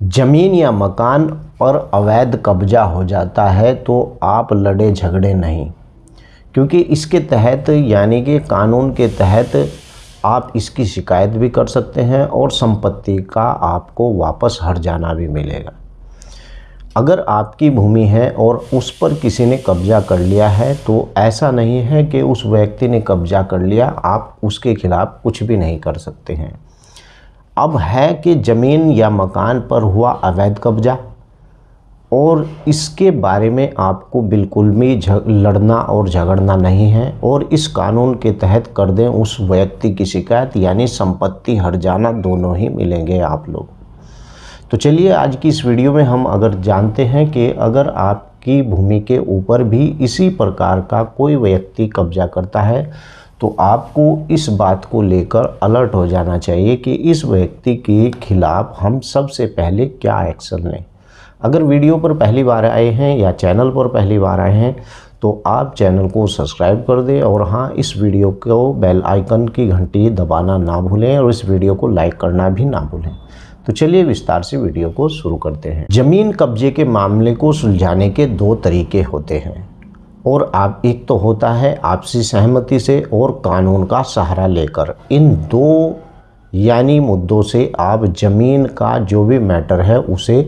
जमीन या मकान पर अवैध कब्जा हो जाता है तो आप लड़े झगड़े नहीं, क्योंकि इसके तहत यानी कि कानून के तहत आप इसकी शिकायत भी कर सकते हैं और संपत्ति का आपको वापस हर्जाना भी मिलेगा। अगर आपकी भूमि है और उस पर किसी ने कब्जा कर लिया है तो ऐसा नहीं है कि उस व्यक्ति ने कब्जा कर लिया, आप उसके खिलाफ कुछ भी नहीं कर सकते हैं। अब है कि ज़मीन या मकान पर हुआ अवैध कब्जा और इसके बारे में आपको बिल्कुल भी लड़ना और झगड़ना नहीं है और इस कानून के तहत कर दें उस व्यक्ति की शिकायत, यानी संपत्ति हर्जाना दोनों ही मिलेंगे आप लोग। तो चलिए आज की इस वीडियो में हम अगर जानते हैं कि अगर आपकी भूमि के ऊपर भी इसी प्रकार का कोई व्यक्ति कब्जा करता है तो आपको इस बात को लेकर अलर्ट हो जाना चाहिए कि इस व्यक्ति के खिलाफ हम सबसे पहले क्या एक्शन लें। अगर वीडियो पर पहली बार आए हैं या चैनल पर पहली बार आए हैं तो आप चैनल को सब्सक्राइब कर दें और हाँ, इस वीडियो को बेल आइकन की घंटी दबाना ना भूलें और इस वीडियो को लाइक करना भी ना भूलें। तो चलिए विस्तार से वीडियो को शुरू करते हैं। जमीन कब्जे के मामले को सुलझाने के दो तरीके होते हैं और आप एक तो होता है आपसी सहमति से और कानून का सहारा लेकर। इन दो यानी मुद्दों से आप जमीन का जो भी मैटर है उसे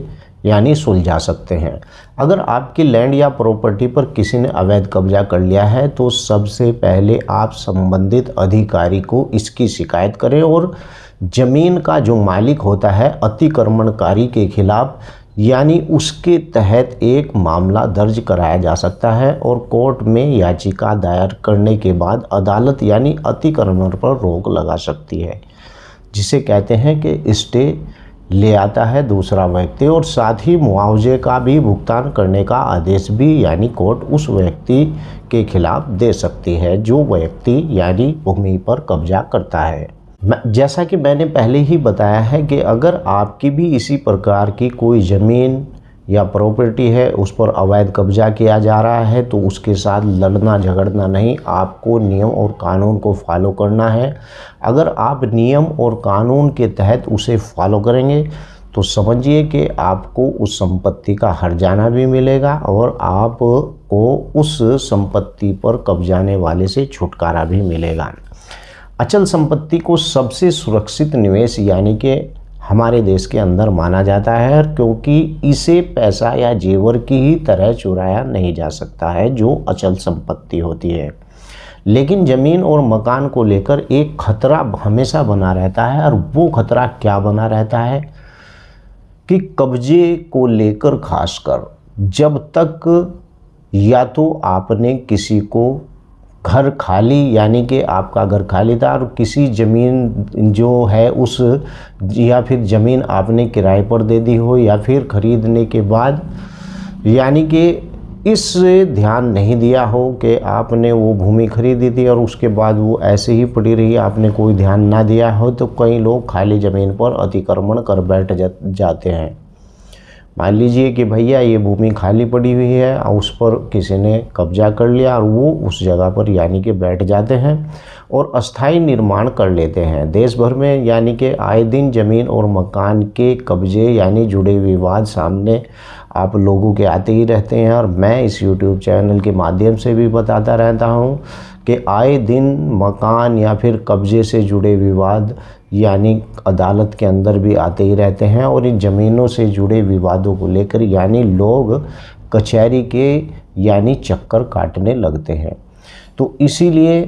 यानी सुलझा सकते हैं। अगर आपकी लैंड या प्रॉपर्टी पर किसी ने अवैध कब्जा कर लिया है तो सबसे पहले आप संबंधित अधिकारी को इसकी शिकायत करें और ज़मीन का जो मालिक होता है अतिक्रमणकारी के खिलाफ यानी उसके तहत एक मामला दर्ज कराया जा सकता है और कोर्ट में याचिका दायर करने के बाद अदालत यानी अतिक्रमण पर रोक लगा सकती है, जिसे कहते हैं कि स्टे ले आता है दूसरा व्यक्ति और साथ ही मुआवजे का भी भुगतान करने का आदेश भी यानी कोर्ट उस व्यक्ति के खिलाफ दे सकती है जो व्यक्ति यानी भूमि पर कब्जा करता है। जैसा कि मैंने पहले ही बताया है कि अगर आपकी भी इसी प्रकार की कोई ज़मीन या प्रॉपर्टी है उस पर अवैध कब्जा किया जा रहा है तो उसके साथ लड़ना झगड़ना नहीं, आपको नियम और कानून को फॉलो करना है। अगर आप नियम और कानून के तहत उसे फॉलो करेंगे तो समझिए कि आपको उस संपत्ति का हर्जाना भी मिलेगा और आपको उस संपत्ति पर कब्जाने वाले से छुटकारा भी मिलेगा। अचल संपत्ति को सबसे सुरक्षित निवेश यानी कि हमारे देश के अंदर माना जाता है क्योंकि इसे पैसा या जेवर की ही तरह चुराया नहीं जा सकता है जो अचल संपत्ति होती है। लेकिन ज़मीन और मकान को लेकर एक खतरा हमेशा बना रहता है और वो खतरा क्या बना रहता है कि कब्जे को लेकर खासकर जब तक या तो आपने किसी को घर खाली यानी कि आपका घर खाली था और किसी ज़मीन जो है उस या फिर ज़मीन आपने किराए पर दे दी हो या फिर ख़रीदने के बाद यानी कि इस ध्यान नहीं दिया हो कि आपने वो भूमि खरीदी थी और उसके बाद वो ऐसे ही पड़ी रही, आपने कोई ध्यान ना दिया हो, तो कई लोग खाली ज़मीन पर अतिक्रमण कर बैठ जाते हैं। मान लीजिए कि भैया ये भूमि खाली पड़ी हुई है और उस पर किसी ने कब्जा कर लिया और वो उस जगह पर यानी कि बैठ जाते हैं और अस्थायी निर्माण कर लेते हैं। देश भर में यानी कि आए दिन ज़मीन और मकान के कब्जे यानी जुड़े विवाद सामने आप लोगों के आते ही रहते हैं और मैं इस YouTube चैनल के माध्यम से भी बताता रहता हूं कि आए दिन मकान या फिर कब्जे से जुड़े विवाद यानी अदालत के अंदर भी आते ही रहते हैं और इन ज़मीनों से जुड़े विवादों को लेकर यानी लोग कचहरी के यानी चक्कर काटने लगते हैं। तो इसीलिए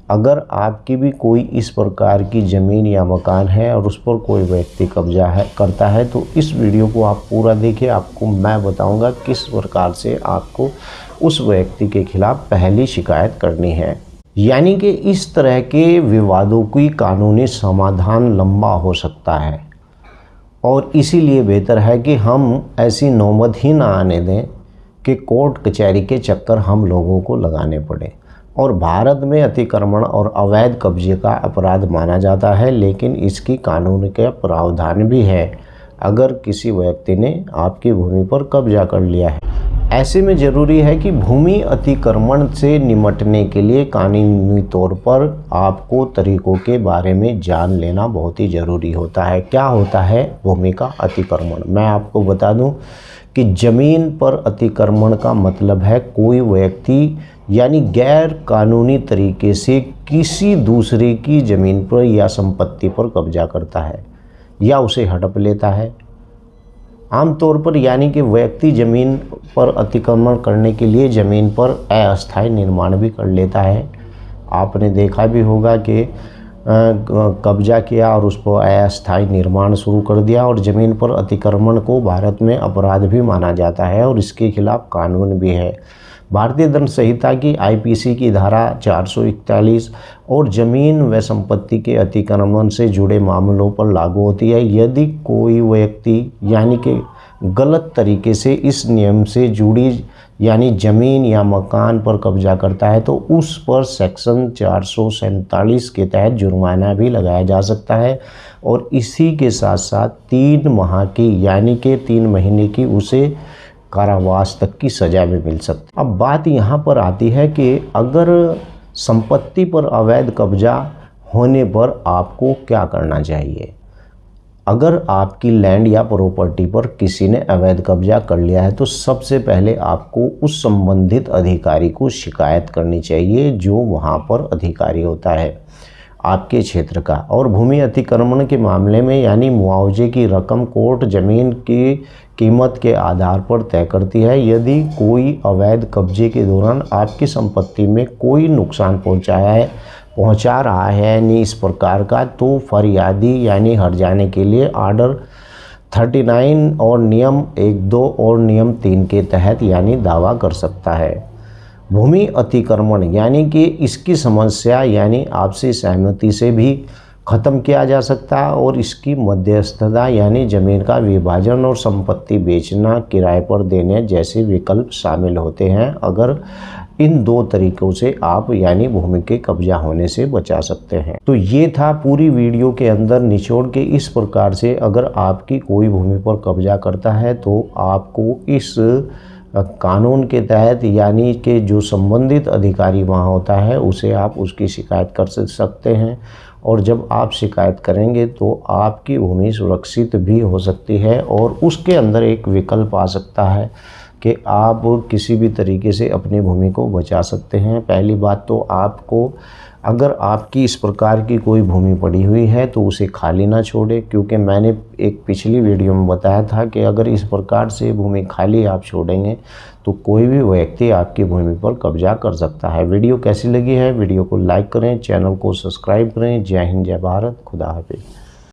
अगर आपकी भी कोई इस प्रकार की ज़मीन या मकान है और उस पर कोई व्यक्ति कब्जा करता है तो इस वीडियो को आप पूरा देखिए, आपको मैं बताऊंगा किस प्रकार से आपको उस व्यक्ति के खिलाफ पहली शिकायत करनी है। यानी कि इस तरह के विवादों की कानूनी समाधान लंबा हो सकता है और इसीलिए बेहतर है कि हम ऐसी नौबत ही ना आने दें कि कोर्ट कचहरी के चक्कर हम लोगों को लगाने पड़े। और भारत में अतिक्रमण और अवैध कब्जे का अपराध माना जाता है, लेकिन इसकी कानून के प्रावधान भी है। अगर किसी व्यक्ति ने आपकी भूमि पर कब्जा कर लिया है ऐसे में ज़रूरी है कि भूमि अतिक्रमण से निपटने के लिए कानूनी तौर पर आपको तरीकों के बारे में जान लेना बहुत ही ज़रूरी होता है। क्या होता है भूमि का अतिक्रमण? मैं आपको बता दूं कि ज़मीन पर अतिक्रमण का मतलब है कोई व्यक्ति यानी गैर कानूनी तरीके से किसी दूसरे की ज़मीन पर या संपत्ति पर कब्जा करता है या उसे हड़प लेता है। आमतौर पर यानी कि व्यक्ति ज़मीन पर अतिक्रमण करने के लिए ज़मीन पर अस्थायी निर्माण भी कर लेता है। आपने देखा भी होगा कि कब्जा किया और उस पर अस्थायी निर्माण शुरू कर दिया, और ज़मीन पर अतिक्रमण को भारत में अपराध भी माना जाता है और इसके खिलाफ कानून भी है। भारतीय दंड संहिता की आईपीसी की धारा 441 और ज़मीन व संपत्ति के अतिक्रमण से जुड़े मामलों पर लागू होती है। यदि कोई व्यक्ति यानी कि गलत तरीके से इस नियम से जुड़ी यानी ज़मीन या मकान पर कब्जा करता है तो उस पर सेक्शन 447 के तहत जुर्माना भी लगाया जा सकता है, और इसी के साथ साथ 3 माह की यानी कि 3 महीने की उसे कारावास तक की सज़ा भी मिल सकती है। अब बात यहाँ पर आती है कि अगर संपत्ति पर अवैध कब्जा होने पर आपको क्या करना चाहिए। अगर आपकी लैंड या प्रॉपर्टी पर किसी ने अवैध कब्जा कर लिया है तो सबसे पहले आपको उस संबंधित अधिकारी को शिकायत करनी चाहिए जो वहाँ पर अधिकारी होता है आपके क्षेत्र का। और भूमि अतिक्रमण के मामले में यानी मुआवजे की रकम कोर्ट ज़मीन की कीमत के आधार पर तय करती है। यदि कोई अवैध कब्जे के दौरान आपकी संपत्ति में कोई नुकसान पहुंचा रहा है यानी इस प्रकार का, तो फरियादी यानी हर्जाने के लिए ऑर्डर 39 और नियम 1-2 और नियम 3 के तहत यानी दावा कर सकता है। भूमि अतिक्रमण यानी कि इसकी समस्या यानी आपसी सहमति से भी ख़त्म किया जा सकता है, और इसकी मध्यस्थता यानी ज़मीन का विभाजन और संपत्ति बेचना, किराए पर देने जैसे विकल्प शामिल होते हैं। अगर इन 2 तरीक़ों से आप यानी भूमि के कब्जा होने से बचा सकते हैं। तो ये था पूरी वीडियो के अंदर निचोड़ के इस प्रकार से अगर आपकी कोई भूमि पर कब्जा करता है तो आपको इस कानून के तहत यानी कि जो संबंधित अधिकारी वहाँ होता है उसे आप उसकी शिकायत कर सकते हैं, और जब आप शिकायत करेंगे तो आपकी भूमि सुरक्षित भी हो सकती है। और उसके अंदर एक विकल्प आ सकता है कि आप किसी भी तरीके से अपनी भूमि को बचा सकते हैं। पहली बात तो आपको अगर आपकी इस प्रकार की कोई भूमि पड़ी हुई है तो उसे खाली ना छोड़े, क्योंकि मैंने एक पिछली वीडियो में बताया था कि अगर इस प्रकार से भूमि खाली आप छोड़ेंगे तो कोई भी व्यक्ति आपकी भूमि पर कब्जा कर सकता है। वीडियो कैसी लगी है? वीडियो को लाइक करें, चैनल को सब्सक्राइब करें। जय हिंद, जय भारत, खुदा हाफिज़।